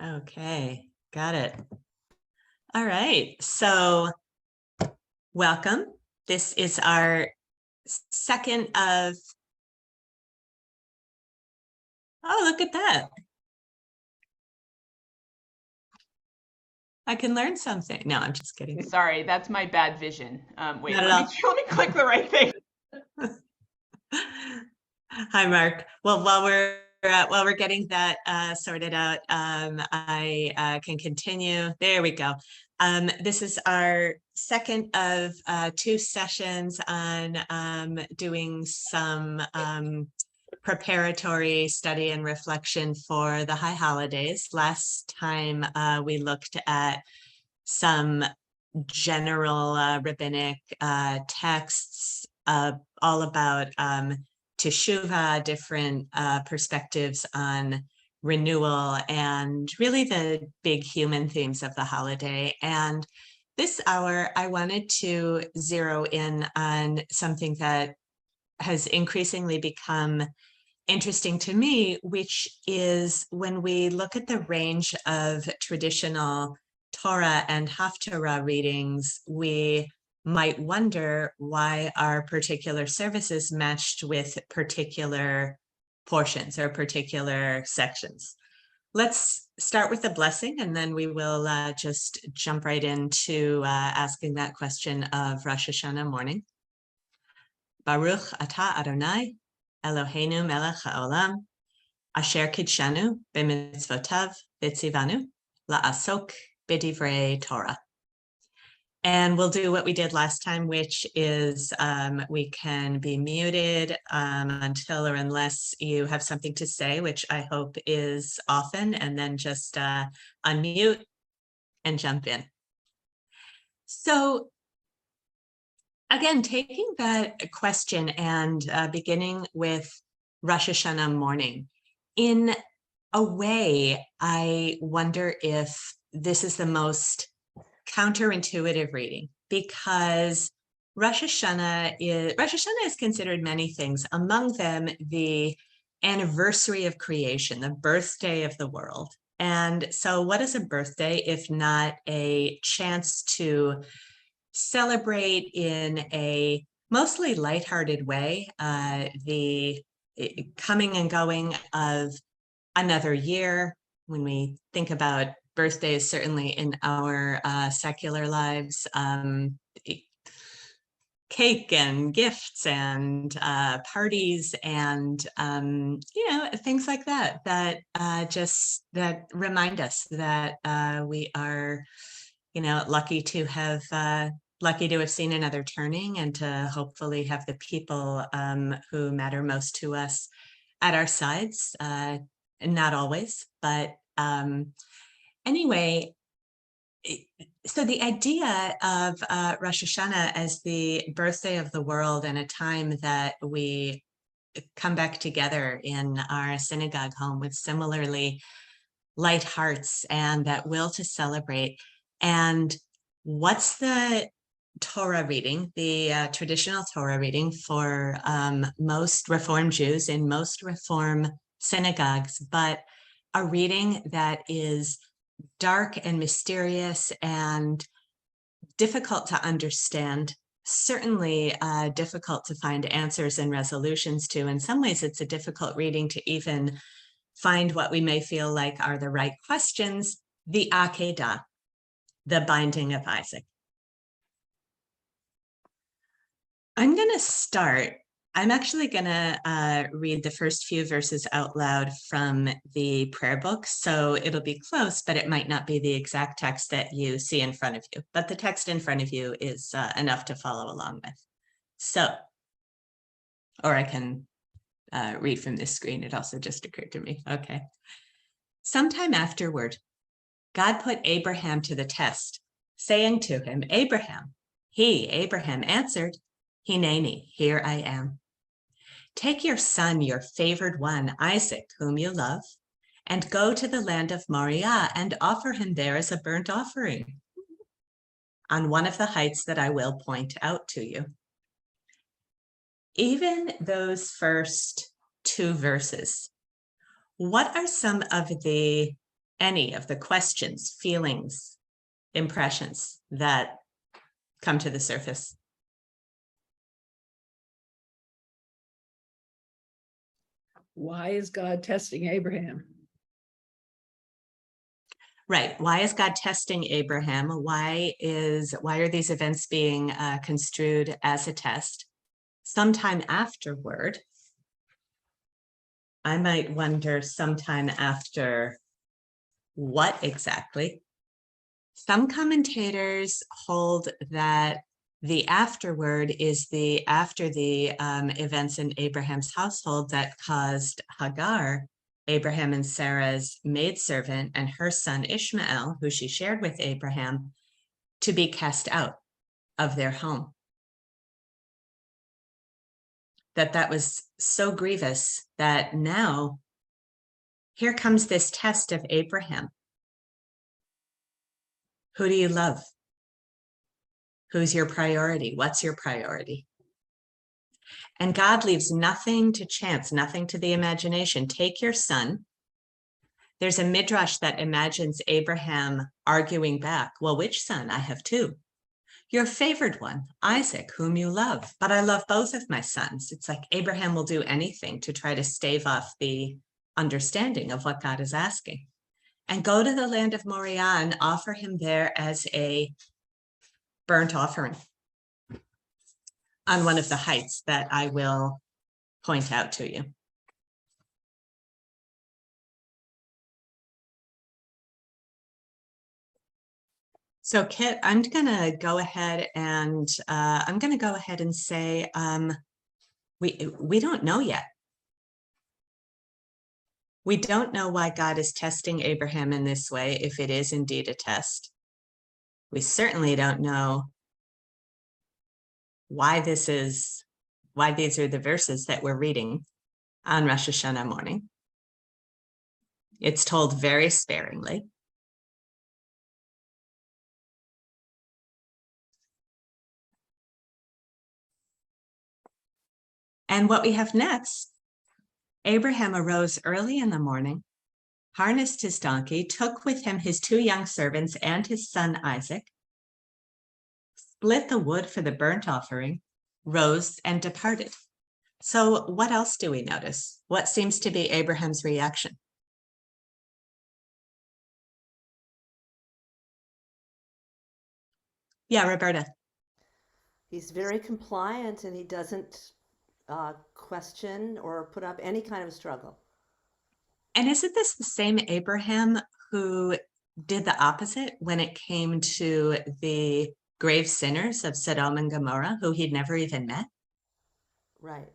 Okay, got it. All right. So, welcome. This is our second of, oh, look at that. I can learn something. No, I'm just kidding. Sorry, that's my bad vision. Wait, Not at let me all. let me click the right thing. Hi, Mark. Well, while we're getting that sorted out, I can continue. There we go. This is our second of two sessions on doing some preparatory study and reflection for the high holidays. Last time we looked at some general rabbinic texts all about teshuvah, different perspectives on renewal, and really the big human themes of the holiday. And this hour, I wanted to zero in on something that has increasingly become interesting to me, which is when we look at the range of traditional Torah and Haftarah readings, we might wonder why are particular services matched with particular portions or particular sections. Let's start with the blessing, and then we will just jump right into asking that question of Rosh Hashanah morning. Baruch atah Adonai, Eloheinu melech haolam, asher kidshanu b'mitzvotav v'tzivanu la'asok b'divrei Torah. And we'll do what we did last time, which is we can be muted until or unless you have something to say, which I hope is often, and then just unmute and jump in. So again, taking that question and beginning with Rosh Hashanah morning, in a way, I wonder if this is the most counterintuitive reading, because Rosh Hashanah is considered many things, among them the anniversary of creation, the birthday of the world. And so what is a birthday if not a chance to celebrate in a mostly lighthearted way the coming and going of another year? When we think about birthdays, certainly in our secular lives, cake and gifts and parties and things like that just that remind us that we are lucky to have seen another turning, and to hopefully have the people who matter most to us at our sides. Not always, but anyway, so the idea of Rosh Hashanah as the birthday of the world, and a time that we come back together in our synagogue home with similarly light hearts and that will to celebrate. And what's the Torah reading, the traditional Torah reading for most Reform Jews in most Reform synagogues, but a reading that is dark and mysterious and difficult to understand, certainly difficult to find answers and resolutions to. In some ways, it's a difficult reading to even find what we may feel like are the right questions. The Akedah, the binding of Isaac. I'm going to start. I'm actually going to read the first few verses out loud from the prayer book. So it'll be close, but it might not be the exact text that you see in front of you. But the text in front of you is enough to follow along with. So, or I can read from this screen. It also just occurred to me. Okay. Sometime afterward, God put Abraham to the test, saying to him, Abraham. He, Abraham, answered, Hineni, here I am. Take your son, your favored one, Isaac, whom you love, and go to the land of Moriah and offer him there as a burnt offering on one of the heights that I will point out to you. Even those first two verses, what are some of the any of the questions, feelings, impressions that come to the surface? Why is God testing Abraham? Right. Why is God testing Abraham? Why are these events being construed as a test? Sometime afterward, I might wonder, sometime after what exactly? Some commentators hold that the afterward is after the events in Abraham's household that caused Hagar, Abraham and Sarah's maidservant, and her son Ishmael, who she shared with Abraham, to be cast out of their home. That was so grievous that now here comes this test of Abraham. Who do you love? Who's your priority? What's your priority? And God leaves nothing to chance, nothing to the imagination. Take your son. There's a midrash that imagines Abraham arguing back. Well, which son? I have two. Your favored one, Isaac, whom you love. But I love both of my sons. It's like Abraham will do anything to try to stave off the understanding of what God is asking. And go to the land of Moriah and offer him there as a burnt offering on one of the heights that I will point out to you. So Kit, I'm going to go ahead and say we don't know yet. We don't know why God is testing Abraham in this way, if it is indeed a test. We certainly don't know why these are the verses that we're reading on Rosh Hashanah morning. It's told very sparingly. And what we have next, Abraham arose early in the morning, harnessed his donkey, took with him his two young servants and his son Isaac, split the wood for the burnt offering, rose and departed. So what else do we notice? What seems to be Abraham's reaction? Yeah, Roberta. He's very compliant and he doesn't question or put up any kind of struggle. And isn't this the same Abraham who did the opposite when it came to the grave sinners of Sodom and Gomorrah, who he'd never even met? Right.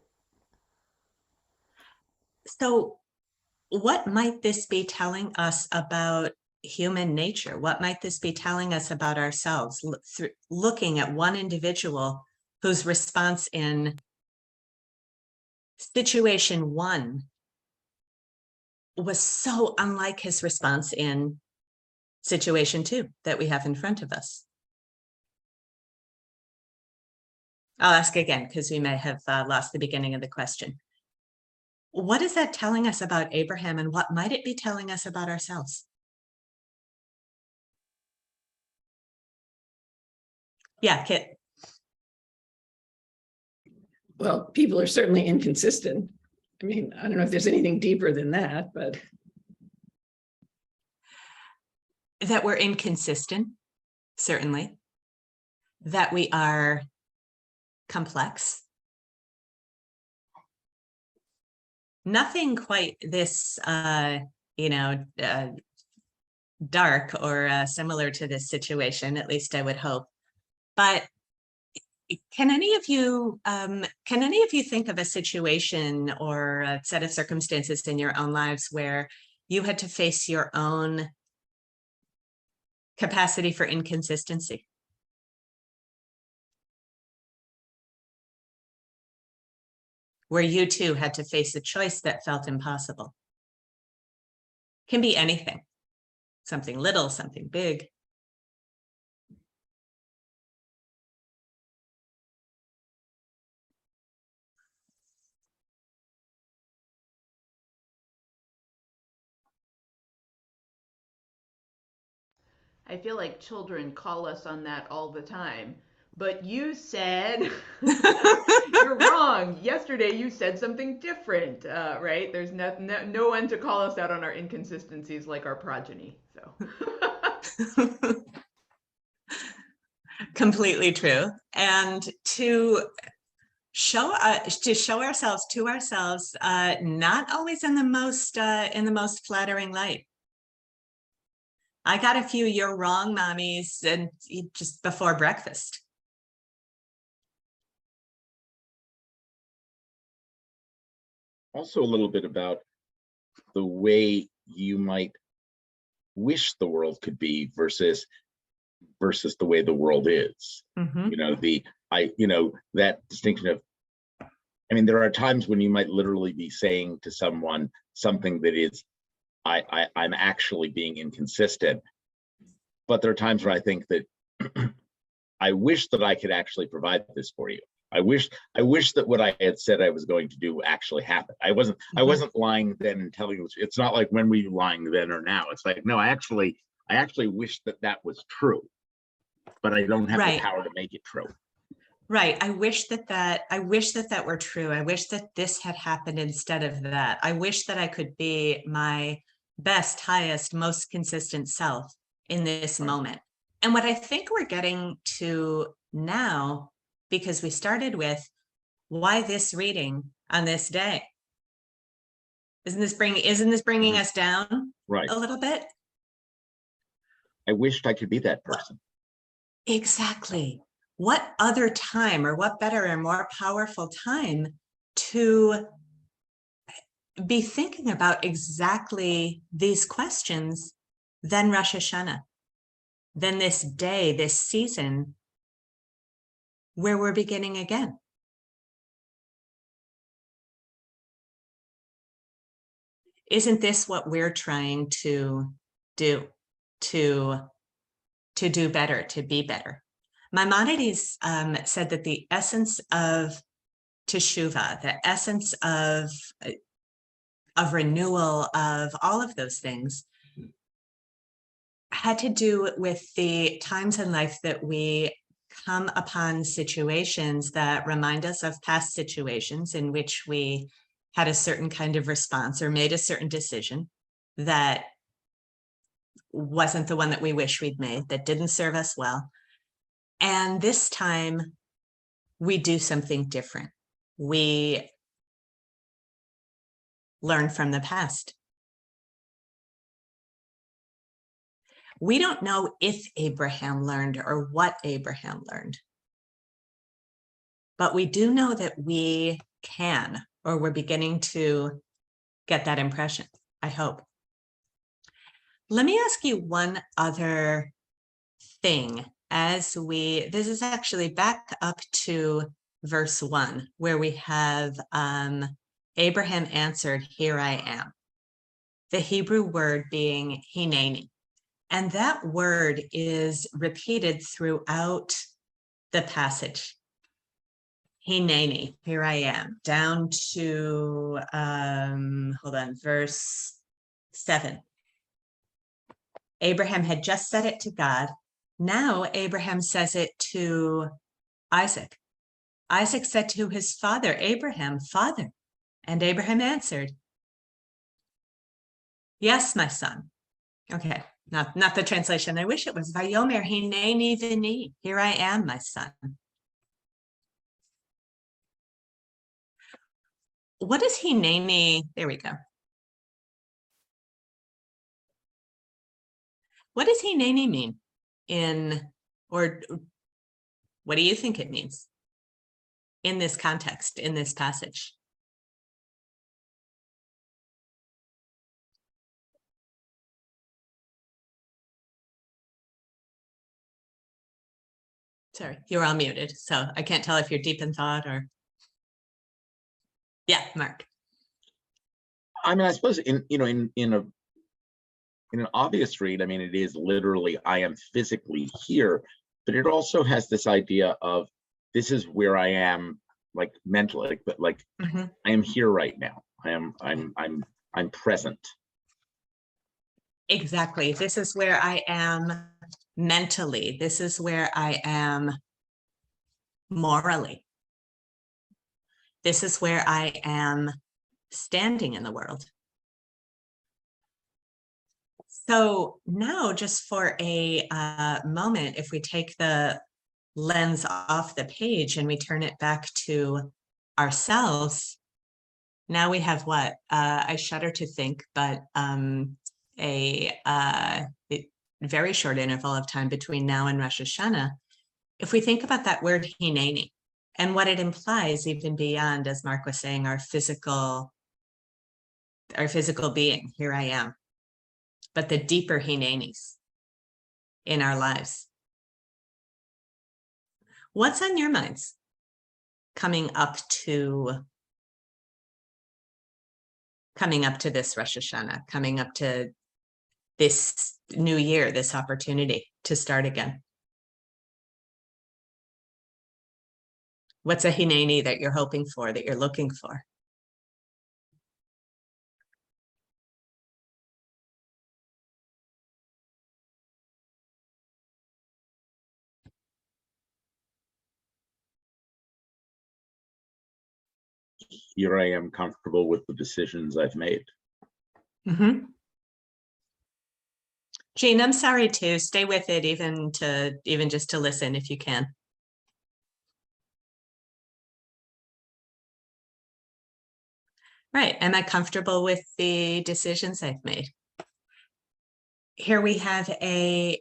So what might this be telling us about human nature? What might this be telling us about ourselves? Looking at one individual whose response in situation one was so unlike his response in situation two that we have in front of us. I'll ask again because we may have lost the beginning of the question. What is that telling us about Abraham, and what might it be telling us about ourselves? Yeah, Kit. Well, people are certainly inconsistent. I mean, I don't know if there's anything deeper than that, but That we're inconsistent, certainly. That we are complex. Nothing quite this, dark or similar to this situation, at least I would hope. But can any of you think of a situation or a set of circumstances in your own lives where you had to face your own capacity for inconsistency? Where you too had to face a choice that felt impossible? Can be anything, something little, something big. I feel like children call us on that all the time. But you said you're wrong. Yesterday you said something different, right? There's no one to call us out on our inconsistencies like our progeny. So. Completely true. And to show ourselves to ourselves, not always in the most flattering light. I got a few "you're wrong, mommies" and just before breakfast. Also a little bit about the way you might wish the world could be versus the way the world is. Mhm. That distinction of, I mean, there are times when you might literally be saying to someone something that is, I'm actually being inconsistent. But there are times where I think that I wish that I could actually provide this for you. I wish that what I had said I was going to do actually happened. I wasn't lying then and telling you. It's not like when were you lying then or now. It's like, no, I actually wish that was true, but I don't have the power to make it true. Right. I wish that were true. I wish that this had happened instead of that. I wish that I could be my best, highest, most consistent self in this moment. And what I think we're getting to now, because we started with, why this reading on this day? Isn't this bringing us down Right. a little bit? I wished I could be that person. Exactly. What other time, or what better and more powerful time to be thinking about exactly these questions than Rosh Hashanah, than this day, this season where we're beginning again? Isn't this what we're trying to do, to do better, to be better? Maimonides said that the essence of teshuvah, the essence of renewal, of all of those things, had to do with the times in life that we come upon situations that remind us of past situations in which we had a certain kind of response or made a certain decision that wasn't the one that we wish we'd made, that didn't serve us well. And this time we do something different. We learn from the past. We don't know if Abraham learned or what Abraham learned, but we do know that we can, or we're beginning to get that impression, I hope. Let me ask you one other thing this is actually back up to verse 1, where we have Abraham answered, "Here I am." The Hebrew word being hineni. And that word is repeated throughout the passage. Hineni, here I am, down to, verse 7. Abraham had just said it to God. Now Abraham says it to Isaac. Isaac said to his father, Abraham, "Father." And Abraham answered, "Yes, my son." Okay, not the translation I wish it was. Vayomer hineni v'ni. Here I am, my son. What does hineni? There we go. What does hineni mean or what do you think it means in this context, in this passage? Sorry, you're all muted, so I can't tell if you're deep in thought or. Yeah, Mark. I mean, I suppose in an obvious read, I mean, it is literally, I am physically here, but it also has this idea of this is where I am, like mentally, but like I am here right now. I'm present. Exactly. This is where I am mentally. This is where I am morally. This is where I am standing in the world. So now, just for a moment, if we take the lens off the page and we turn it back to ourselves, now we have what? I shudder to think, but a very short interval of time between now and Rosh Hashanah. If we think about that word hineni and what it implies, even beyond, as Mark was saying, our physical being, here I am, but the deeper hinenis in our lives. What's on your minds coming up to this Rosh Hashanah, coming up to this new year, this opportunity to start again? What's a hineni that you're hoping for, that you're looking for? Here I am comfortable with the decisions I've made. Mm-hmm. Jean, I'm sorry to stay with it, even just to listen if you can. Right. Am I comfortable with the decisions I've made? Here we have a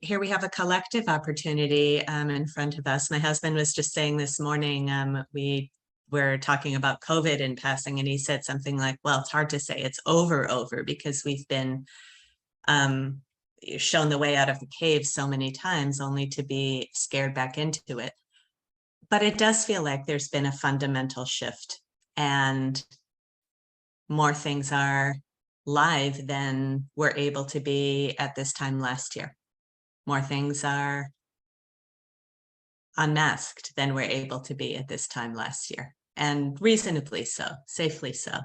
collective opportunity in front of us. My husband was just saying this morning, we were talking about COVID in passing, and he said something like, well, it's hard to say it's over, because we've been shown the way out of the cave so many times only to be scared back into it. But it does feel like there's been a fundamental shift, and more things are live than were able to be at this time last year. More things are unmasked than we're able to be at this time last year, and reasonably so, safely so.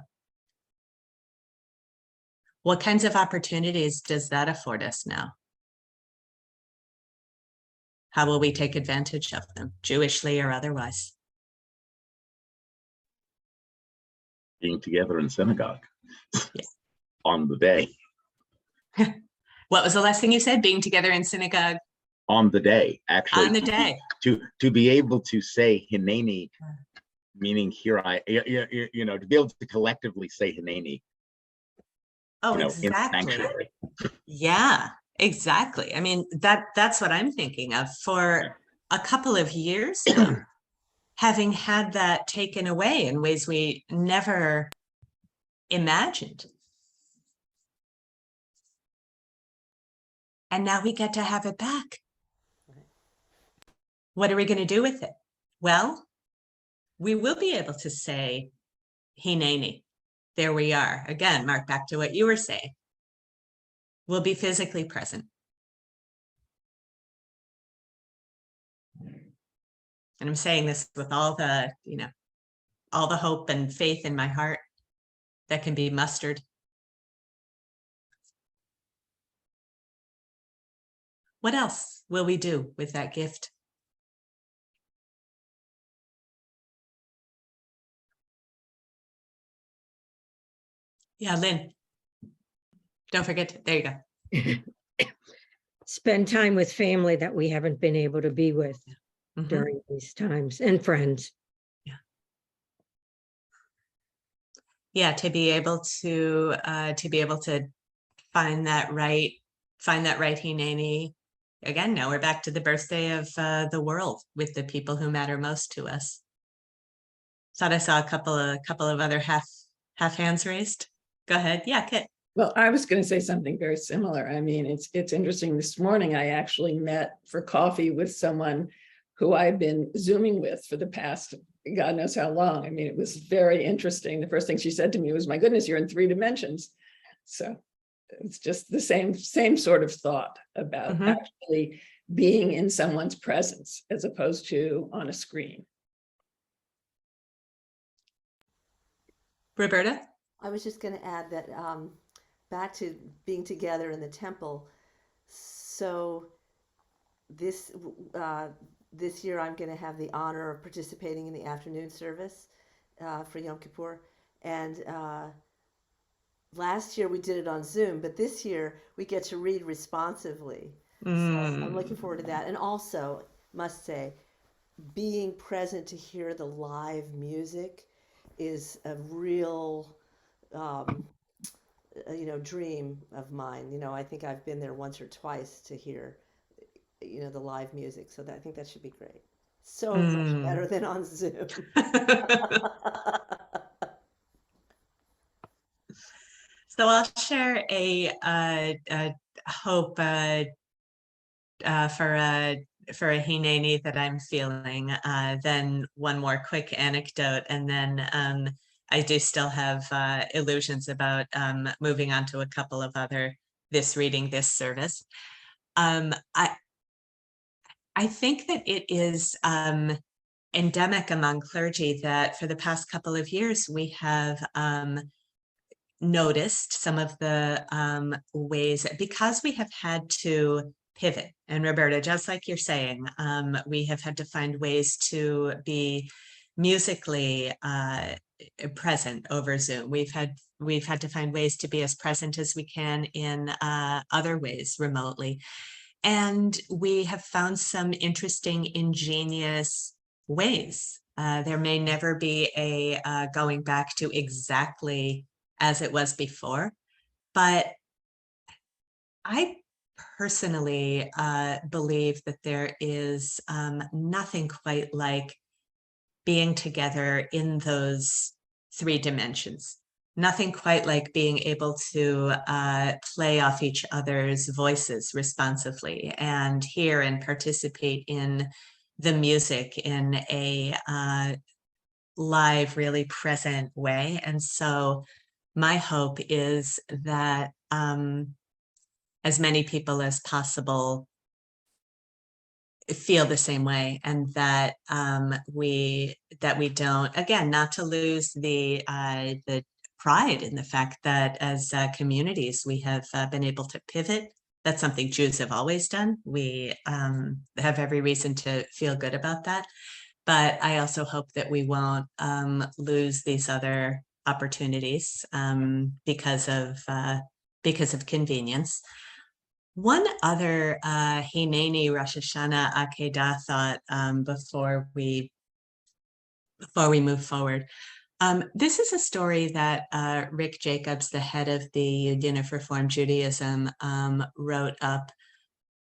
What kinds of opportunities does that afford us now? How will we take advantage of them, Jewishly or otherwise? Being together in synagogue Yeah. on the day. What was the last thing you said? Being together in synagogue? On the day, actually. On the day. To be able to say hineni, meaning here to be able to collectively say hineni. Oh, In exactly. sanctuary. Yeah, exactly. I mean, that's what I'm thinking of. For a couple of years now, having had that taken away in ways we never imagined. And now we get to have it back. What are we going to do with it? Well, we will be able to say hineni. There we are. Again, Mark, back to what you were saying. We'll be physically present. And I'm saying this with all the hope and faith in my heart that can be mustered. What else will we do with that gift? Yeah, Lynn. Don't forget there you go. Spend time with family that we haven't been able to be with during these times, and friends. Yeah, to be able to find that right hineni. Again, now we're back to the birthday of the world with the people who matter most to us. Thought I saw a couple of other half hands raised. Go ahead. Yeah, Kit. Well, I was going to say something very similar. I mean, it's interesting. This morning, I actually met for coffee with someone who I've been Zooming with for the past, God knows how long. I mean, it was very interesting. The first thing she said to me was, my goodness, you're in 3 dimensions. So it's just the same sort of thought about actually being in someone's presence as opposed to on a screen. Roberta? I was just going to add that back to being together in the temple. So this this year I'm going to have the honor of participating in the afternoon service for Yom Kippur, and last year we did it on Zoom, but this year we get to read responsively. So I'm looking forward to that, and also must say, being present to hear the live music is a real dream of mine. I think I've been there once or twice to hear the live music, so I think that should be great. So much better than on Zoom. So I'll share a hope for a Hineni that I'm feeling, then one more quick anecdote, and then I do still have illusions about moving on to a couple of other this reading, this service. I think that it is endemic among clergy that for the past couple of years we have noticed some of the ways, because we have had to pivot. And Roberta, just like you're saying, we have had to find ways to be musically present over Zoom. We've had to find ways to be as present as we can in other ways remotely. And we have found some interesting, ingenious ways. There may never be a going back to exactly as it was before, but I personally believe that there is nothing quite like being together in those 3 dimensions. Nothing quite like being able to play off each other's voices responsively and hear and participate in the music in a live, really present way. And so my hope is that as many people as possible feel the same way, and that we don't, again, not to lose the pride in the fact that as communities we have been able to pivot. That's something Jews have always done. We have every reason to feel good about that. But I also hope that we won't lose these other opportunities because of convenience. One other Hineni Rosh Hashanah Akedah thought before we move forward. This is a story that Rick Jacobs, the head of the Union of Reform Judaism, wrote up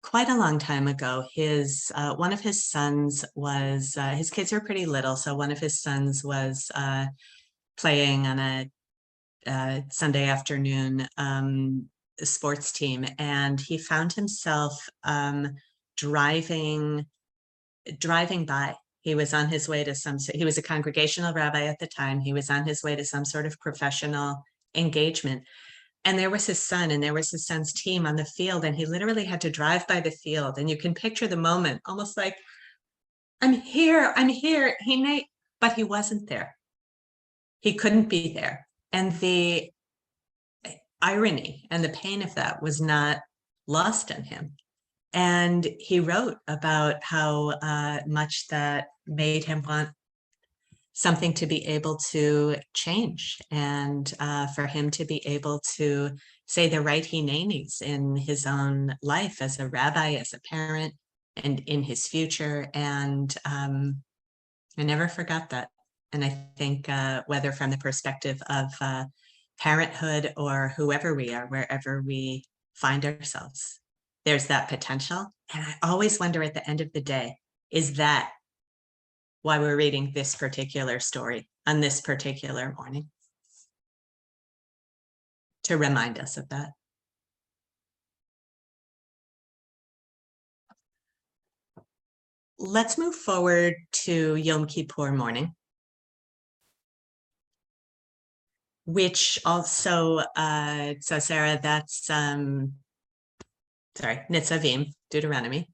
quite a long time ago. One of his sons was, his kids were pretty little, so one of his sons was playing on a Sunday afternoon sports team, and he found himself driving by. He was on his way to he was a congregational rabbi at the time. He was on his way to some sort of professional engagement. And there was his son, and there was his son's team on the field, and he literally had to drive by the field. And you can picture the moment, almost like, I'm here, but he wasn't there. He couldn't be there. And the irony and the pain of that was not lost on him. And he wrote about how much that made him want something to be able to change, and for him to be able to say the right Hinenis in his own life as a rabbi, as a parent, and in his future. And I never forgot that. And I think whether from the perspective of parenthood or whoever we are, wherever we find ourselves, there's that potential. And I always wonder at the end of the day, is that why we're reading this particular story on this particular morning? To remind us of that. Let's move forward to Yom Kippur morning, which also, so Sarah, that's, sorry, Nitzavim, Deuteronomy.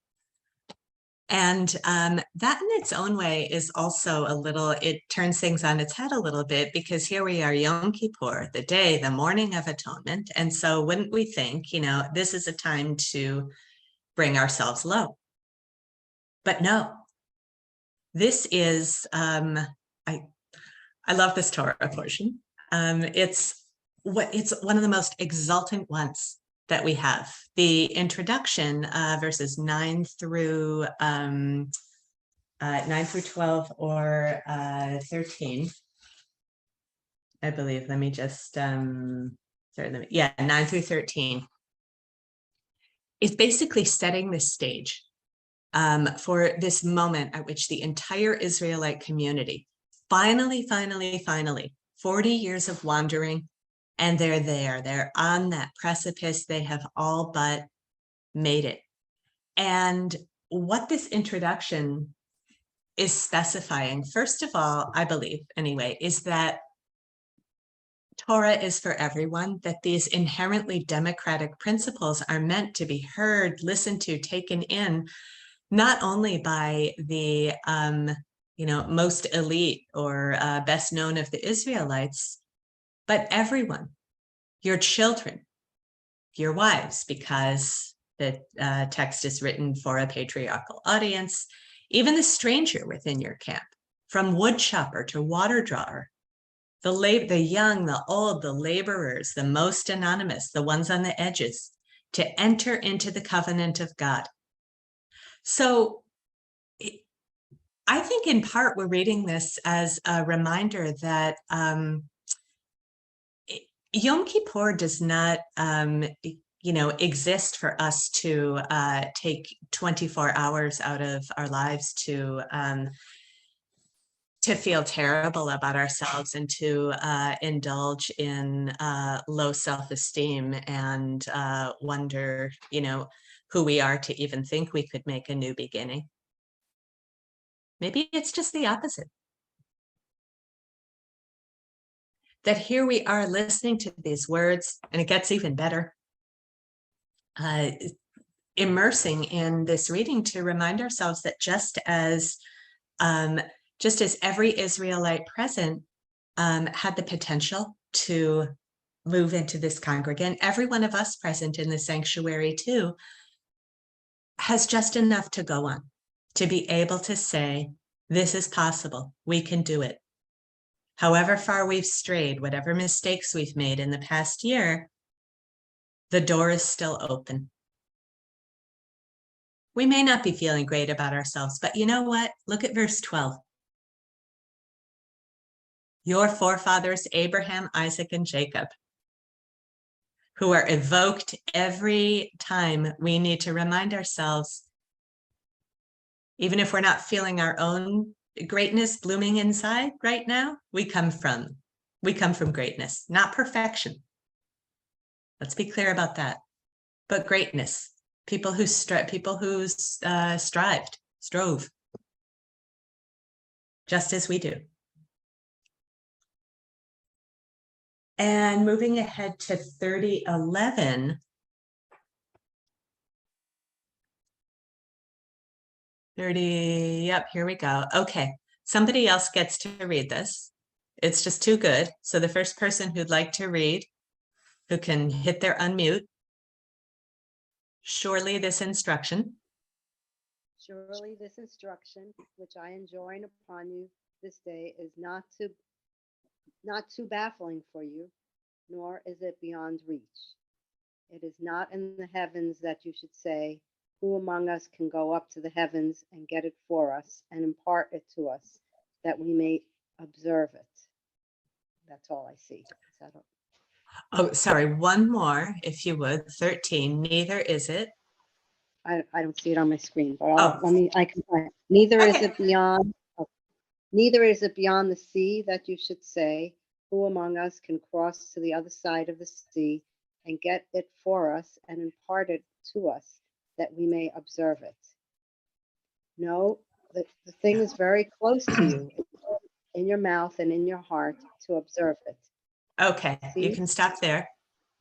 And that in its own way is also a little, it turns things on its head a little bit, because here we are, Yom Kippur, the morning of atonement. And so wouldn't we think, this is a time to bring ourselves low, But no, this is, I love this Torah portion. It's one of the most exultant ones that we have. The introduction, verses 9 through 12 or 13. I believe. Let me just sorry, 9 through 13 is basically setting the stage for this moment at which the entire Israelite community finally, 40 years of wandering, and they're there. They're on that precipice. They have all but made it. And what this introduction is specifying, first of all, I believe anyway, is that Torah is for everyone, that these inherently democratic principles are meant to be heard, listened to, taken in, not only by the most elite or best known of the Israelites, but everyone, your children, your wives, because the text is written for a patriarchal audience, even the stranger within your camp, from wood chopper to water drawer, the young, the old, the laborers, the most anonymous, the ones on the edges, to enter into the covenant of God. So I think in part we're reading this as a reminder that Yom Kippur does not exist for us to take 24 hours out of our lives to feel terrible about ourselves and to indulge in low self-esteem and wonder, who we are to even think we could make a new beginning. Maybe it's just the opposite. That here we are listening to these words, and it gets even better. Immersing in this reading to remind ourselves that just as every Israelite present had the potential to move into this congregant, every one of us present in the sanctuary too has just enough to go on, to be able to say, this is possible, we can do it. However far we've strayed, whatever mistakes we've made in the past year, the door is still open. We may not be feeling great about ourselves, but you know what? Look at verse 12. Your forefathers, Abraham, Isaac, and Jacob, who are evoked every time we need to remind ourselves, even if we're not feeling our own greatness blooming inside right now, we come from greatness, not perfection. Let's be clear about that. But greatness, people who strove, just as we do. And moving ahead to 30:11. 30, yep, here we go. Okay, somebody else gets to read this. It's just too good. So the first person who'd like to read, who can hit their unmute. Surely this instruction, which I enjoin upon you this day, is not too baffling for you, nor is it beyond reach. It is not in the heavens that you should say, who among us can go up to the heavens and get it for us and impart it to us, that we may observe it. That's all I see. Is that all? oh, sorry, one more, if you would, 13, neither is it. I don't see it on my screen, but I can find it. Neither is it beyond the sea that you should say, who among us can cross to the other side of the sea and get it for us and impart it to us, that we may observe it. No, the thing is very close to you, in your mouth and in your heart, to observe it. Okay, See? you can stop there.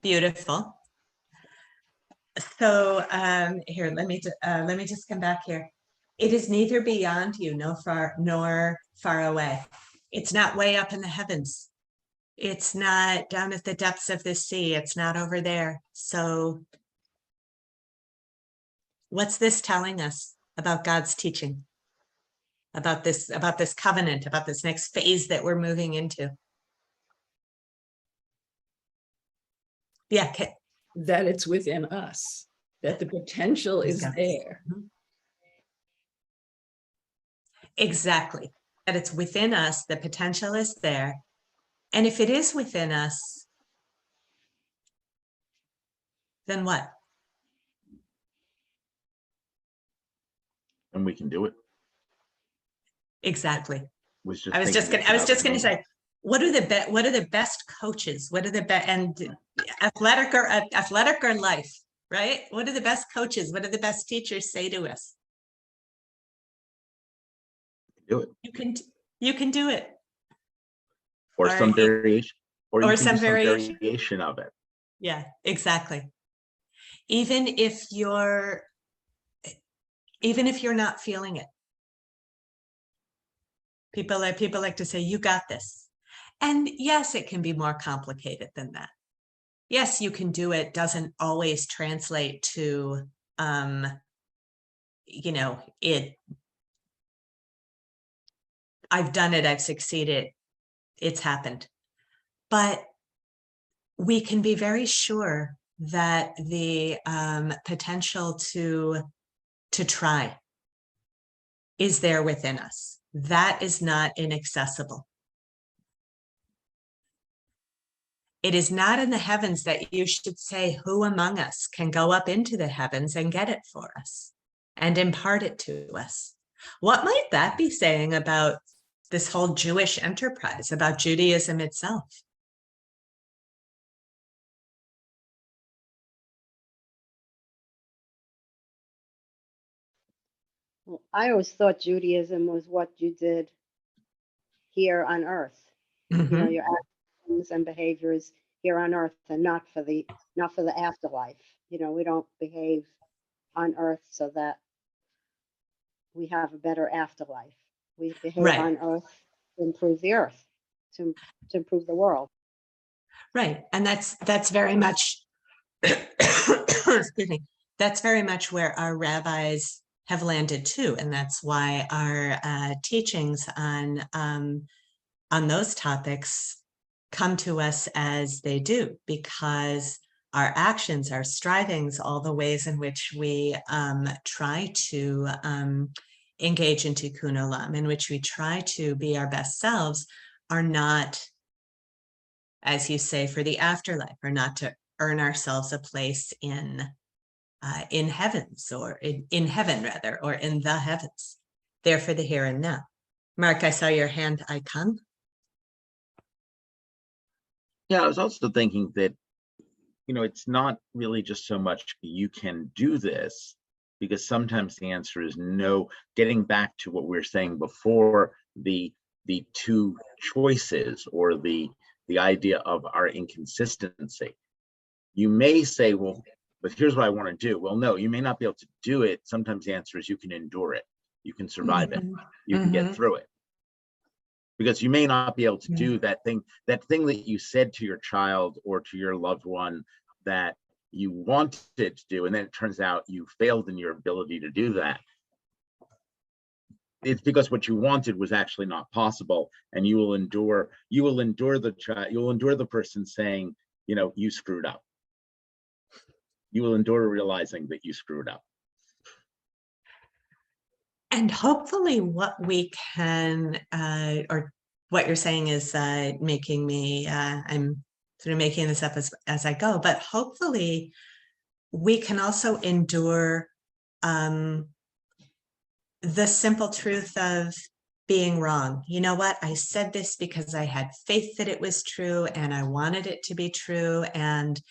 Beautiful. So here, let me just come back here. It is neither beyond you, nor far away. It's not way up in the heavens. It's not down at the depths of the sea. It's not over there. So what's this telling us? about God's teaching, about this covenant, about this next phase that we're moving into? Yeah, That it's within us, that the potential is Yeah. there. exactly. That it's within us, the potential is there. And if it is within us, then what? And we can do it. Exactly. Was I was just thinking gonna about say, what are the best coaches? What are the best, and athletic or life, right? What are the best coaches? What do the best teachers say to us? do it, You can do it. or Or some variation, or you or can some do some variation. variation of it. Yeah, exactly. Even if you're not feeling it. People like to say, you got this. And yes, it can be more complicated than that. Yes, you can do it, doesn't always translate to, I've done it, I've succeeded, it's happened. But we can be very sure that the potential to try is there within us. That is not inaccessible. It is not in the heavens that you should say, who among us can go up into the heavens and get it for us and impart it to us? What might that be saying about this whole Jewish enterprise, about Judaism itself? Well, I always thought Judaism was what you did here on earth. You know, Mhm. your actions and behaviors here on earth, and not for the afterlife. You know, we don't behave on earth so that we have a better afterlife. We behave Right. on earth to improve the earth, to improve the world. Right. And that's very much, excuse me, that's very much where our rabbis have landed too. And that's why our teachings on those topics come to us as they do, because our actions, our strivings, all the ways in which we try to engage in tikkun olam, in which we try to be our best selves, are not, as you say, for the afterlife, or not to earn ourselves a place in heavens, or in heaven rather, or in the heavens. They're for the here and now. Mark, I saw your hand icon. Yeah, I was also thinking that, it's not really just so much you can do this, because sometimes the answer is no. Getting back to what we were saying before, the two choices, or the idea of our inconsistency. You may say, well, but here's what I want to do. Well, no, you may not be able to do it. Sometimes the answer is you can endure it. You can survive it. You can get through it. Because you may not be able to do that thing that you said to your child or to your loved one that you wanted to do, and then it turns out you failed in your ability to do that. It's because what you wanted was actually not possible, and you will endure the child, you'll endure the person saying, you screwed up. You will endure realizing that you screwed up. And hopefully what we can, or what you're saying is making me, I'm sort of making this up as I go, but hopefully we can also endure the simple truth of being wrong. You know what? I said this because I had faith that it was true and I wanted it to be true. And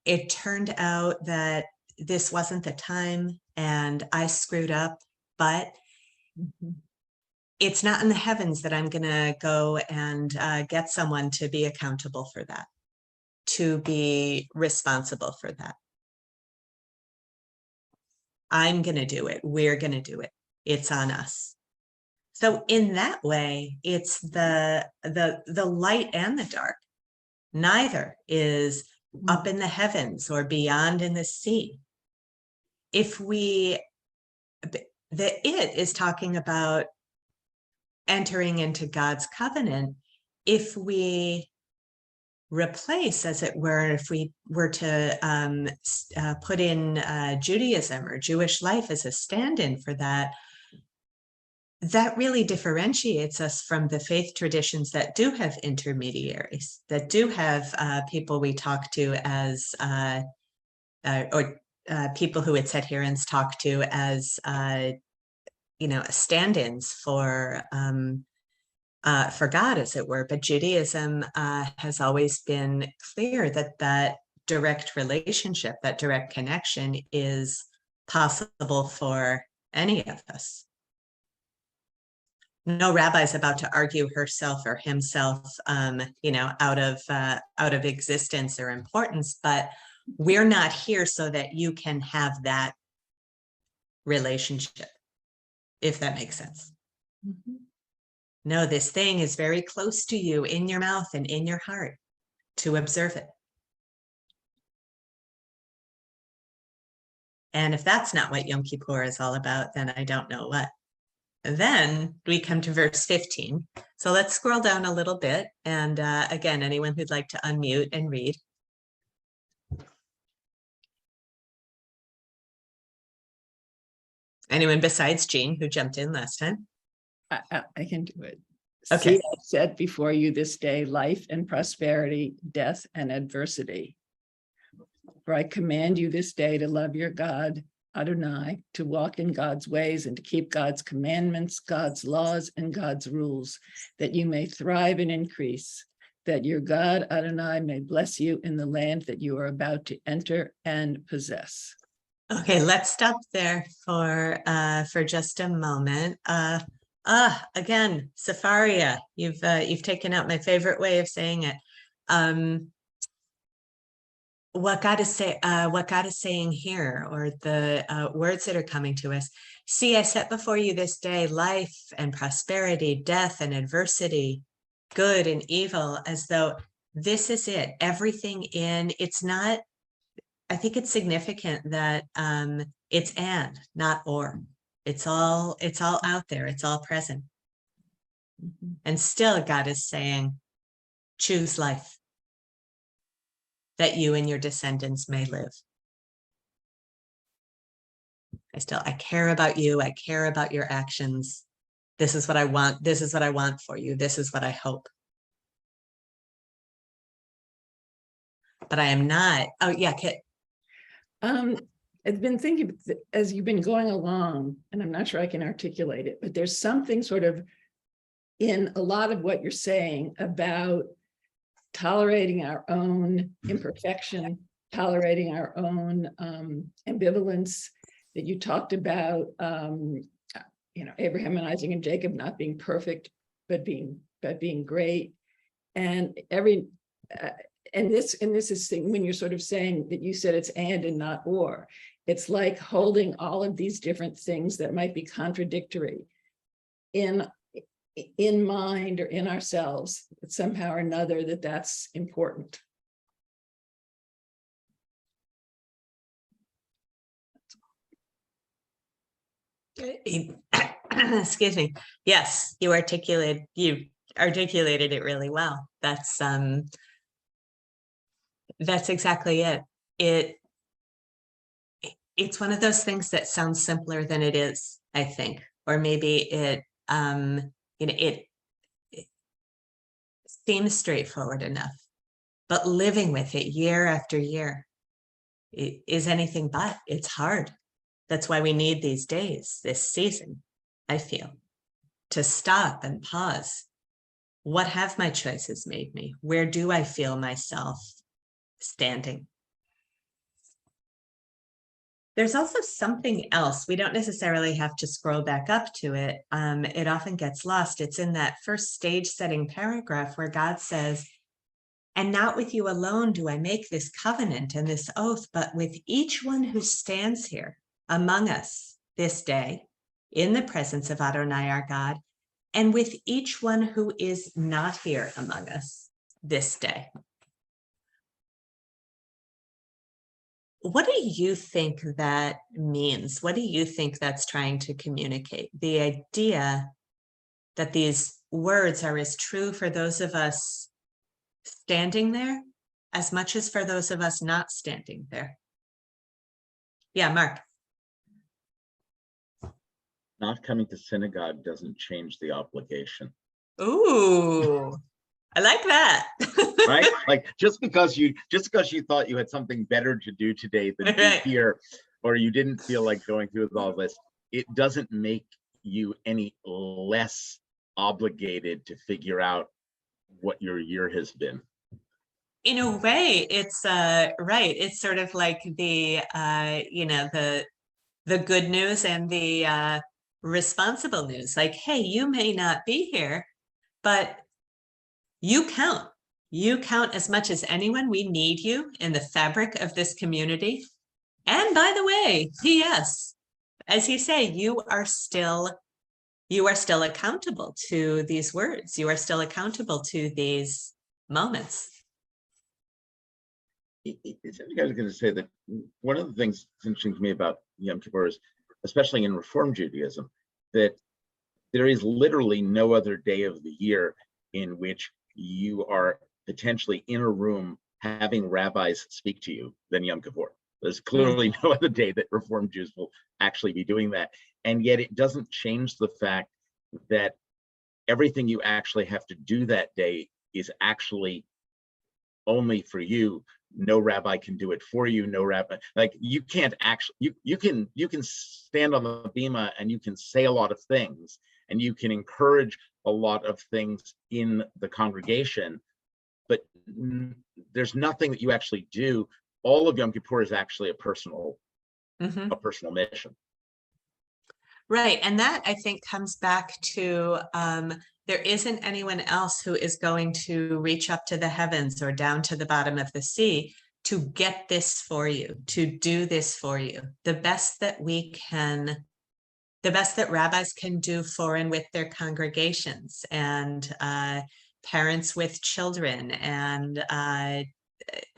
it turned out that this wasn't the time and I screwed up, but it's not in the heavens that I'm going to go and get someone to be accountable for that, to be responsible for that. I'm going to do it. We're going to do it. It's on us. So in that way, it's the light and the dark. Neither is up in the heavens or beyond in the sea. it is talking about entering into God's covenant. If we replace, as it were, if we were to put in Judaism or Jewish life as a stand-in for that, that really differentiates us from the faith traditions that do have intermediaries, that do have people we talk to as, people who its adherents talk to as, stand-ins for God, as it were. But Judaism has always been clear that that direct relationship, that direct connection is possible for any of us. No rabbi's about to argue herself or himself, out of existence or importance, but we're not here so that you can have that relationship, if that makes sense. Mhm. No, this thing is very close to you, in your mouth and in your heart, to observe it. And if that's not what Yom Kippur is all about, then I don't know what. Then we come to verse 15. So let's scroll down a little bit. And again, anyone who'd like to unmute and read. Anyone besides Jean, who jumped in last time? I can do it. Okay. See, I set before you this day life and prosperity, death and adversity. For I command you this day to love your God, Adonai, to walk in God's ways and to keep God's commandments, God's laws, and God's rules, that you may thrive and increase, that your God, Adonai, may bless you in the land that you are about to enter and possess. Okay, let's stop there for just a moment. Again, Safaria, you've taken out my favorite way of saying it. What God is saying here, or the words that are coming to us. See, I set before you this day life and prosperity, death and adversity, good and evil, as though this is it. Everything it's not. I think it's significant that it's and, not or. It's all out there. It's all present. Mhm. And still God is saying, choose life, that you and your descendants may live. I care about you. I care about your actions. This is what I want. This is what I want for you. This is what I hope. But I am not. Oh yeah, Kit. I've been thinking as you've been going along, and I'm not sure I can articulate it, but there's something sort of in a lot of what you're saying about tolerating our own imperfection, tolerating our own ambivalence, that you talked about, Abraham and Isaac and Jacob not being perfect, but being great. And this is when you're sort of saying that you said it's and not or. It's like holding all of these different things that might be contradictory in mind or in ourselves, that somehow or another that's important. Excuse me. Yes, you articulated it really well. That's exactly it. It's one of those things that sounds simpler than it is, I think, or maybe it seems straightforward enough, but living with it year after year is anything but. It's hard. That's why we need these days, this season, I feel, to stop and pause. What have my choices made me? Where do I feel myself standing? There's also something else. We don't necessarily have to scroll back up to it. It often gets lost. It's in that first stage setting paragraph where God says, and not with you alone do I make this covenant and this oath, but with each one who stands here among us this day in the presence of Adonai our God, and with each one who is not here among us this day. what do you think that means? What do you think that's trying to communicate? The idea that these words are as true for those of us standing there as much as for those of us not standing there. Yeah, Mark. Not coming to synagogue doesn't change the obligation. Ooh, I like that. Right? Like just because you thought you had something better to do today than be Right. here, or you didn't feel like going through with all this, it doesn't make you any less obligated to figure out what your year has been. In a way, it's right. It's sort of like the the good news and the responsible news. Like, hey, you may not be here, but you count. You count as much as anyone. We need you in the fabric of this community. And by the way, P.S., as you say, you are still accountable to these words. You are still accountable to these moments. I was going to say that one of the things that's interesting to me about Yom Kippur is, especially in Reform Judaism, that there is literally no other day of the year in which you are potentially in a room having rabbis speak to you than Yom Kippur. There's clearly no other day that Reform Jews will actually be doing that. And yet it doesn't change the fact that everything you actually have to do that day is actually only for you. No rabbi can do it for you. No rabbi, like you can't actually, you can stand on the bima and you can say a lot of things and you can encourage a lot of things in the congregation, but there's nothing that you actually do. All of Yom Kippur is actually a personal mission. Right, and that I think comes back to there isn't anyone else who is going to reach up to the heavens or down to the bottom of the sea to get this for you, to do this for you. The best that rabbis can do for and with their congregations, and parents with children, and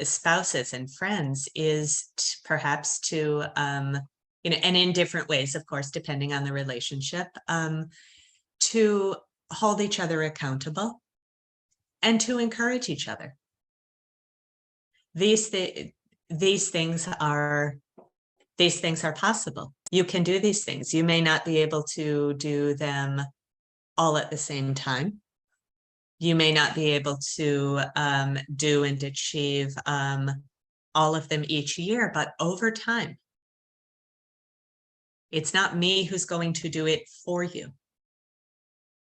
spouses and friends, is perhaps to, and in different ways, of course, depending on the relationship, to hold each other accountable and to encourage each other. These things are possible. You can do these things. You may not be able to do them all at the same time. You may not be able to do and achieve all of them each year, but over time, it's not me who's going to do it for you.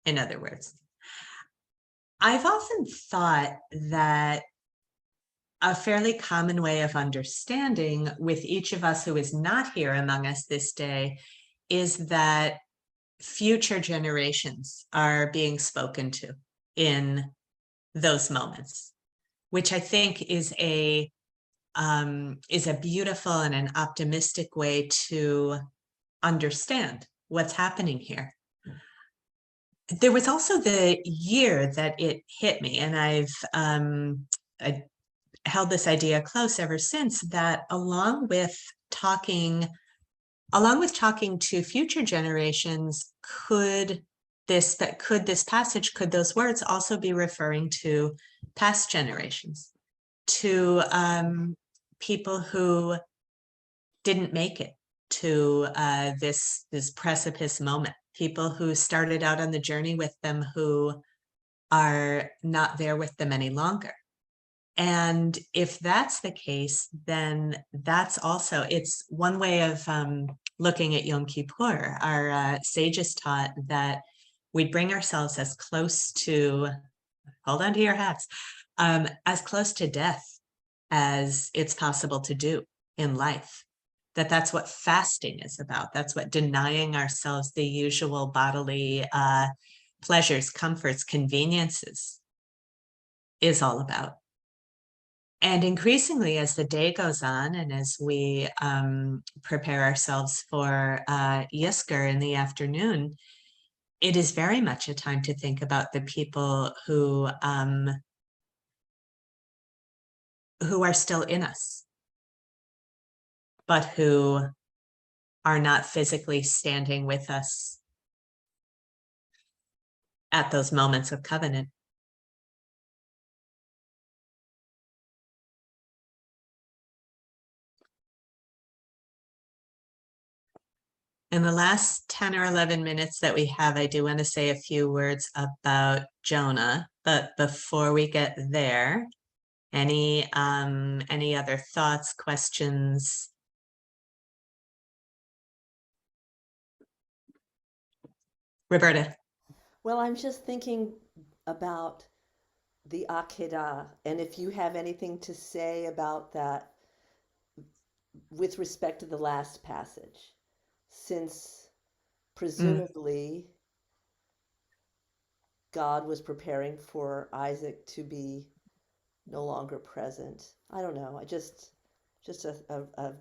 In other words, I've often thought that a fairly common way of understanding with each of us who is not here among us this day is that future generations are being spoken to in those moments, which I think is a beautiful and an optimistic way to understand what's happening here. There was also the year that it hit me, and I've held this idea close ever since, that along with talking to future generations, could those words also be referring to past generations, to people who didn't make it to this precipice moment, people who started out on the journey with them who are not there with them any longer. And if that's the case, then that's also, it's one way of looking at Yom Kippur. Our sages taught that we bring ourselves as close to, hold on to your hats, as close to death as it's possible to do in life. That's what fasting is about. That's what denying ourselves the usual bodily pleasures, comforts, conveniences is all about. And increasingly, as the day goes on and as we prepare ourselves for Yizkor in the afternoon, it is very much a time to think about the people who are still in us, but who are not physically standing with us at those moments of covenant. In the last 10 or 11 minutes that we have, I do want to say a few words about Jonah, but before we get there, any other thoughts, questions? Roberta. Well, I'm just thinking about the Akedah, and if you have anything to say about that with respect to the last passage, since presumably God was preparing for Isaac to be no longer present. I don't know. I just a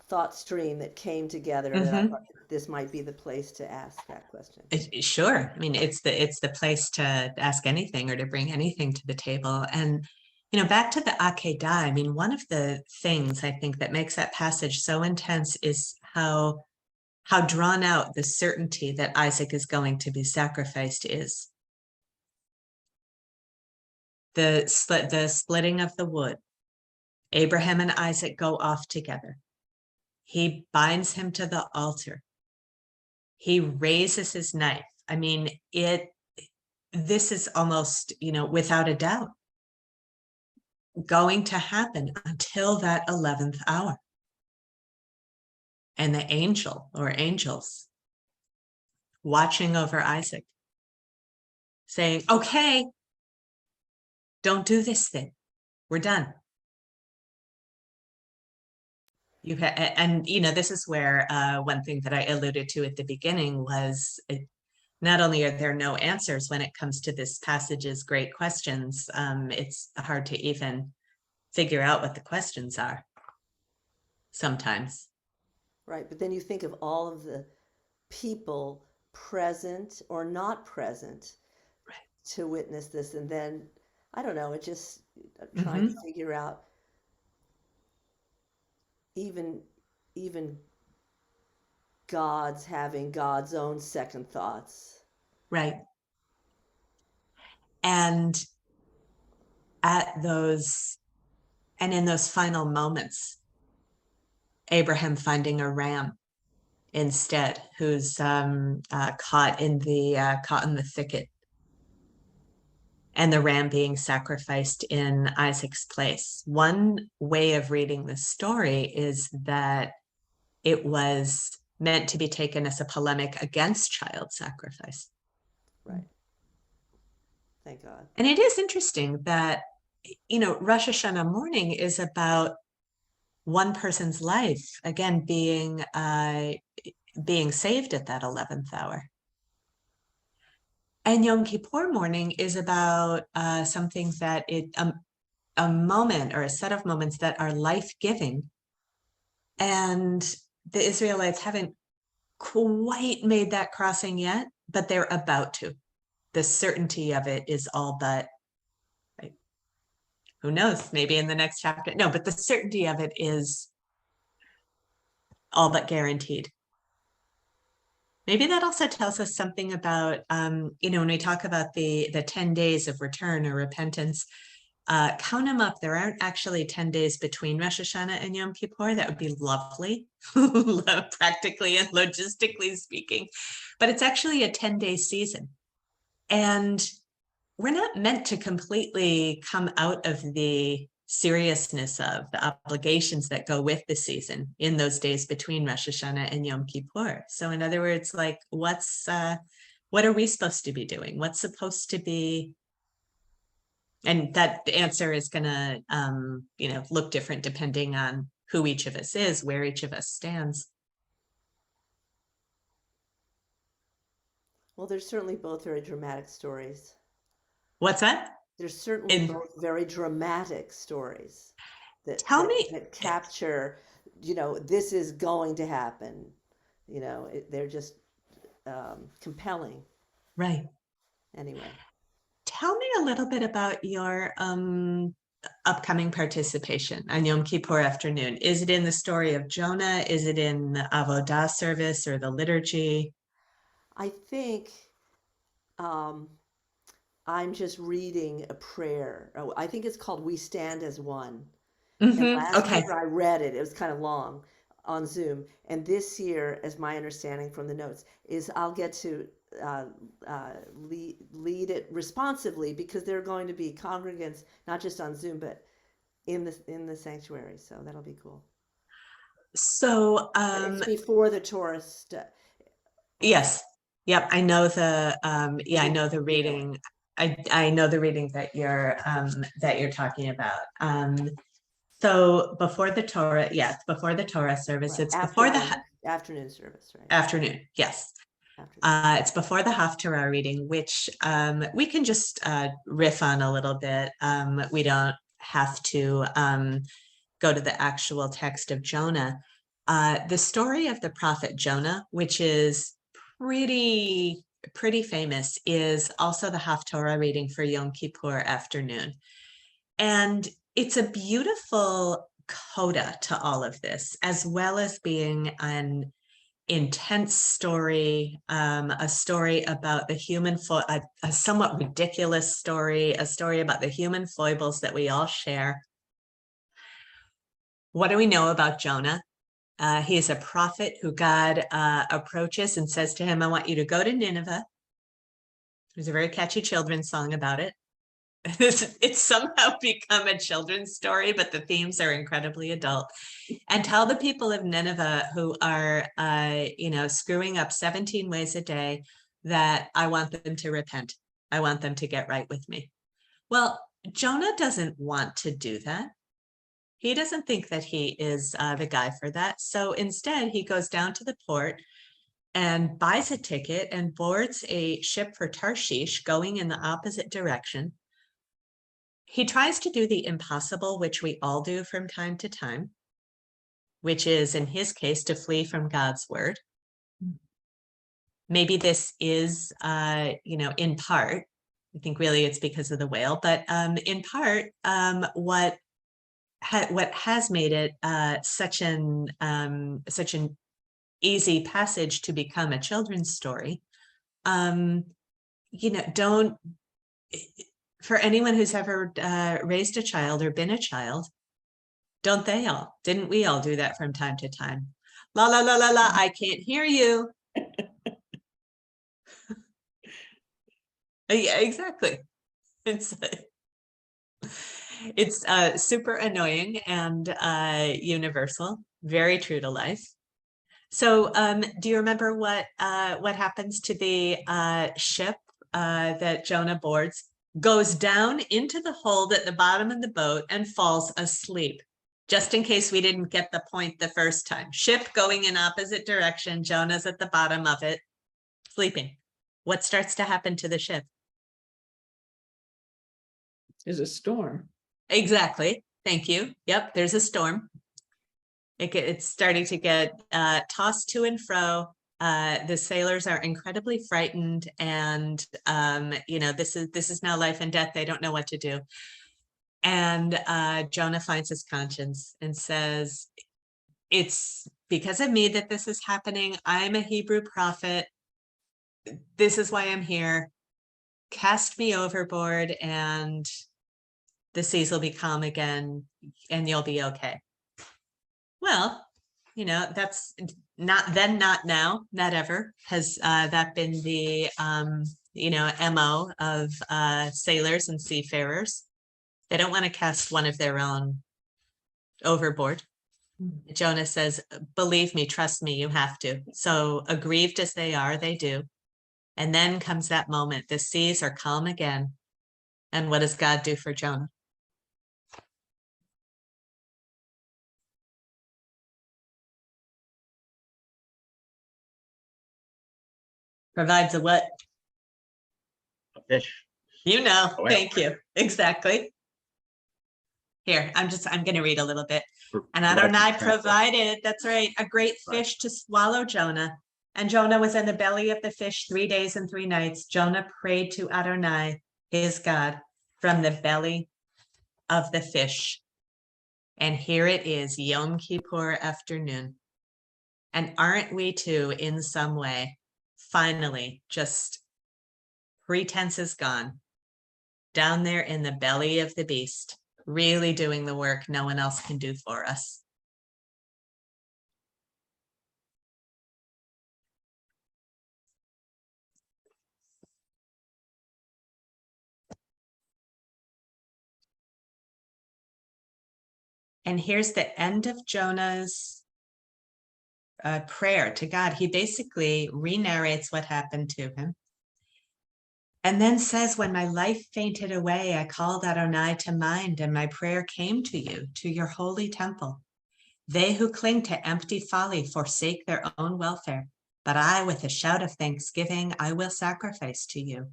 thought stream that came together that I thought this might be the place to ask that question. Sure. I mean, it's the place to ask anything or to bring anything to the table. And, you know, back to the Akedah, I mean, one of the things I think that makes that passage so intense is how drawn out the certainty that Isaac is going to be sacrificed is. The splitting of the wood. Abraham and Isaac go off together. He binds him to the altar. He raises his knife. I mean, this is almost, you know, without a doubt, going to happen until that 11th hour. And the angel or angels watching over Isaac, saying, okay, don't do this thing. We're done. And you know, this is where one thing that I alluded to at the beginning was not only are there no answers when it comes to this passage's great questions, it's hard to even figure out what the questions are sometimes. Right, but then you think of all of the people present or not present to witness this, and then I don't know, it just trying to figure out even God's having God's own second thoughts. Right. And in those final moments, Abraham finding a ram instead, who's caught in the thicket, and the ram being sacrificed in Isaac's place. One way of reading this story is that it was meant to be taken as a polemic against child sacrifice. Right. Thank God. And it is interesting that, you know, Rosh Hashanah morning is about one person's life, again, being saved at that 11th hour. And Yom Kippur morning is about something that a moment or a set of moments that are life-giving. And the Israelites haven't quite made that crossing yet, but they're about to. The certainty of it is all but, right? Who knows, maybe in the next chapter. No, but the certainty of it is all but guaranteed. Maybe that also tells us something about, you know, when we talk about the 10 days of return or repentance, count them up. There aren't actually 10 days between Rosh Hashanah and Yom Kippur. That would be lovely, practically and logistically speaking. But it's actually a 10-day season. And we're not meant to completely come out of the seriousness of the obligations that go with the season in those days between Rosh Hashanah and Yom Kippur. So in other words, like what are we supposed to be doing? What's supposed to be, and that answer is gonna, you know, look different depending on who each of us is, where each of us stands. Well, there's certainly both very dramatic stories. What's that? There's certainly both very dramatic stories that capture, you know, this is going to happen. You know, they're just compelling. Right. Anyway. Tell me a little bit about your upcoming participation on Yom Kippur afternoon? Is it in the story of Jonah? Is it in the Avodah service or the liturgy? I think I'm just reading a prayer. Oh, I think it's called We Stand as One. And last Okay. year I read it. It was kind of long on Zoom. And this year, as my understanding from the notes, is I'll get to lead it responsively because there are going to be congregants, not just on Zoom, but in the sanctuary. So that'll be cool. So, But it's before the Torah yes. Yep. I know the, yeah, I Yeah, know the you know. reading. I know the reading that you're talking about. So before the Torah, yes, before the Torah service, Right, it's before the afternoon service, right? afternoon. Yes. Afternoon. It's before the Haftarah reading, which we can just riff on a little bit. We don't have to go to the actual text of Jonah. The story of the prophet Jonah, which is pretty famous, is also the Haftarah reading for Yom Kippur afternoon. And it's a beautiful coda to all of this, as well as being an intense story, a story about the human, a somewhat ridiculous story, a story about the human foibles that we all share. What do we know about Jonah? He is a prophet who God approaches and says to him, I want you to go to Nineveh. There's a very catchy children's song about it. It's somehow become a children's story, but the themes are incredibly adult. And tell the people of Nineveh who are, screwing up 17 ways a day that I want them to repent. I want them to get right with me. Well, Jonah doesn't want to do that. He doesn't think that he is the guy for that. So instead, he goes down to the port and buys a ticket and boards a ship for Tarshish going in the opposite direction. He tries to do the impossible, which we all do from time to time, which is, in his case, to flee from God's word. Maybe this is, in part, I think really it's because of the whale, but in part, what has made it such an easy passage to become a children's story. Don't. For anyone who's ever raised a child or been a child, don't they all? Didn't we all do that from time to time? La, la, la, la, la, I can't hear you. Yeah, exactly. It's super annoying and universal, very true to life. So do you remember what happens to the ship that Jonah boards? Goes down into the hold at the bottom of the boat and falls asleep. Just in case we didn't get the point the first time. Ship going in opposite direction, Jonah's at the bottom of it, sleeping. What starts to happen to the ship? There's a storm. Exactly. Thank you. Yep, there's a storm. It's starting to get tossed to and fro. The sailors are incredibly frightened, and this is now life and death. They don't know what to do. And Jonah finds his conscience and says, it's because of me that this is happening. I'm a Hebrew prophet. This is why I'm here. Cast me overboard and the seas will be calm again and you'll be okay. Well, that's not then, not now, not ever. Has that been the, MO of sailors and seafarers? They don't want to cast one of their own overboard. Jonah says, believe me, trust me, you have to. So aggrieved as they are, they do. And then comes that moment, the seas are calm again. And what does God do for Jonah? Provides a what? A fish. Oh, thank you. Exactly. Here, I'm going to read a little bit. And Adonai provided, that's right, a great fish to swallow Jonah. And Jonah was in the belly of the fish 3 days and 3 nights. Jonah prayed to Adonai, his God, from the belly of the fish. And here it is, Yom Kippur afternoon. And aren't we too, in some way, finally, just pretense is gone, down there in the belly of the beast, really doing the work no one else can do for us. And here's the end of Jonah's prayer to God. He basically re-narrates what happened to him. And then says, when my life fainted away, I called Adonai to mind, and my prayer came to you, to your holy temple. They who cling to empty folly forsake their own welfare, but I, with a shout of thanksgiving, I will sacrifice to you.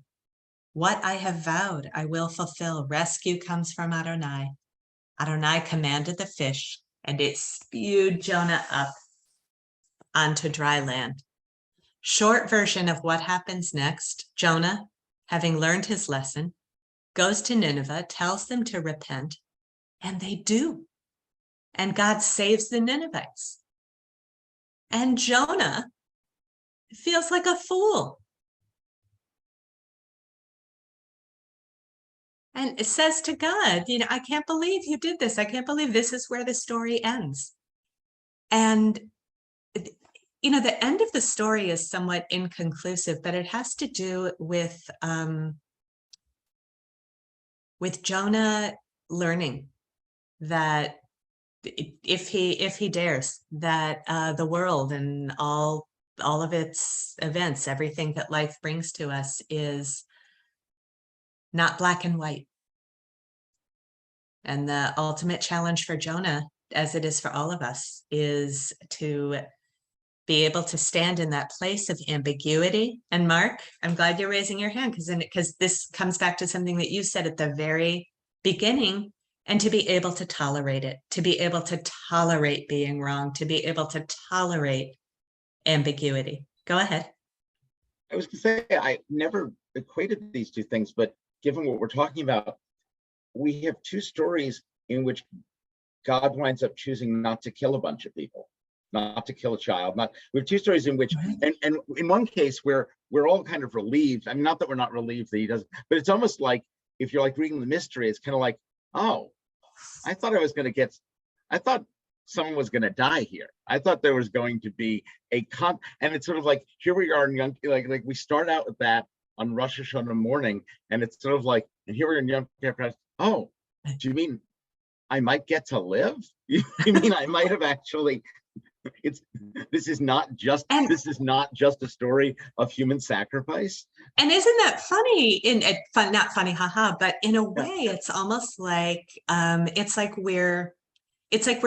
What I have vowed, I will fulfill. Rescue comes from Adonai. Adonai commanded the fish, and it spewed Jonah up onto dry land. Short version of what happens next: Jonah, having learned his lesson, goes to Nineveh, tells them to repent, and they do. And God saves the Ninevites. And Jonah feels like a fool. And it says to God, I can't believe you did this. I can't believe this is where the story ends. And the end of the story is somewhat inconclusive, but it has to do with Jonah learning that if he dares, that the world and all of its events, everything that life brings to us, is not black and white. And the ultimate challenge for Jonah, as it is for all of us, is to be able to stand in that place of ambiguity. And Mark, I'm glad you're raising your hand, because this comes back to something that you said at the very beginning, and to be able to tolerate it, to be able to tolerate being wrong, to be able to tolerate ambiguity. Go ahead. I was going to say, I never equated these two things, but given what we're talking about, we have two stories in which God winds up choosing not to kill a bunch of people, not to kill a child. We have two stories in which, and in one case where we're all kind of relieved. I mean, not that we're not relieved that he doesn't, but it's almost like, if you're like reading the mystery, it's kind of like, oh, I thought I thought someone was going to die here. I thought there was going to be and it's sort of like, here we are in Yom, like we start out with that on Rosh Hashanah morning, and it's sort of like, and here we're in Yom Kippur. Oh, do you mean I might get to live? You mean I might have actually? This is not just a story of human sacrifice. And isn't that funny? Not funny, haha, but in a way, it's almost like it's like we're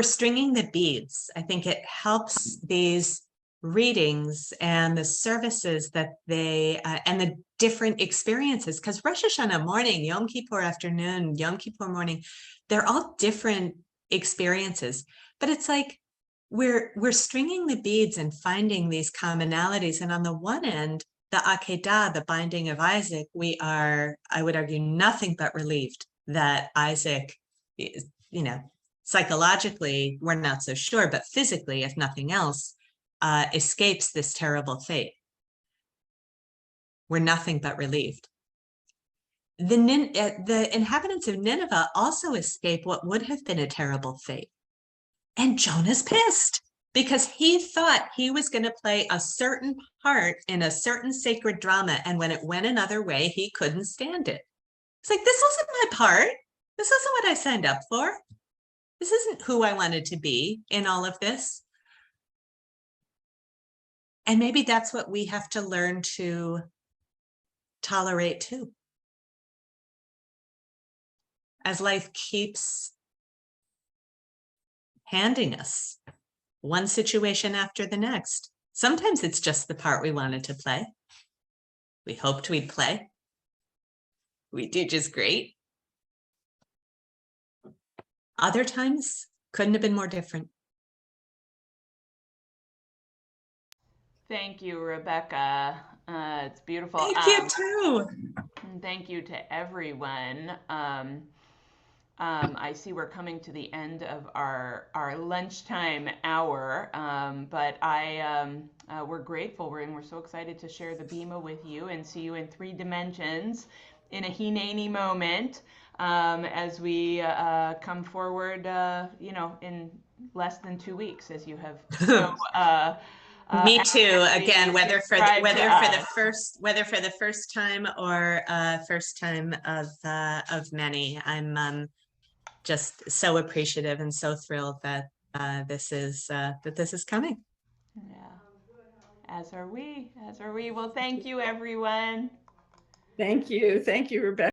stringing the beads. I think it helps these readings and the services that they and the different experiences, because Rosh Hashanah morning, Yom Kippur afternoon, Yom Kippur morning, they're all different experiences, but it's like we're stringing the beads and finding these commonalities. And on the one end, the Akedah, the binding of Isaac, we are, I would argue, nothing but relieved that Isaac is, psychologically, we're not so sure, but physically, if nothing else, escapes this terrible fate. We're nothing but relieved. The inhabitants of Nineveh also escape what would have been a terrible fate. And Jonah's pissed because he thought he was going to play a certain part in a certain sacred drama. And when it went another way, he couldn't stand it. It's like, this wasn't my part. This isn't what I signed up for. This isn't who I wanted to be in all of this. And maybe that's what we have to learn to tolerate too. As life keeps handing us one situation after the next. Sometimes it's just the part we wanted to play. We hoped we'd play. We do just great. Other times couldn't have been more different. Thank you, Rebecca. It's beautiful. Thank you too. And thank you to everyone. I see we're coming to the end of our lunchtime hour, but we're grateful. We're so excited to share the Bima with you and see you in 3 dimensions in a Hineni moment as we come forward, in less than 2 weeks, as you have so Me too. accurately Again, whether for described to us. whether for the first time or first time of many, I'm just so appreciative and so thrilled that this is coming. Yeah, as are we. Well, thank you, everyone. Thank you, Rebecca.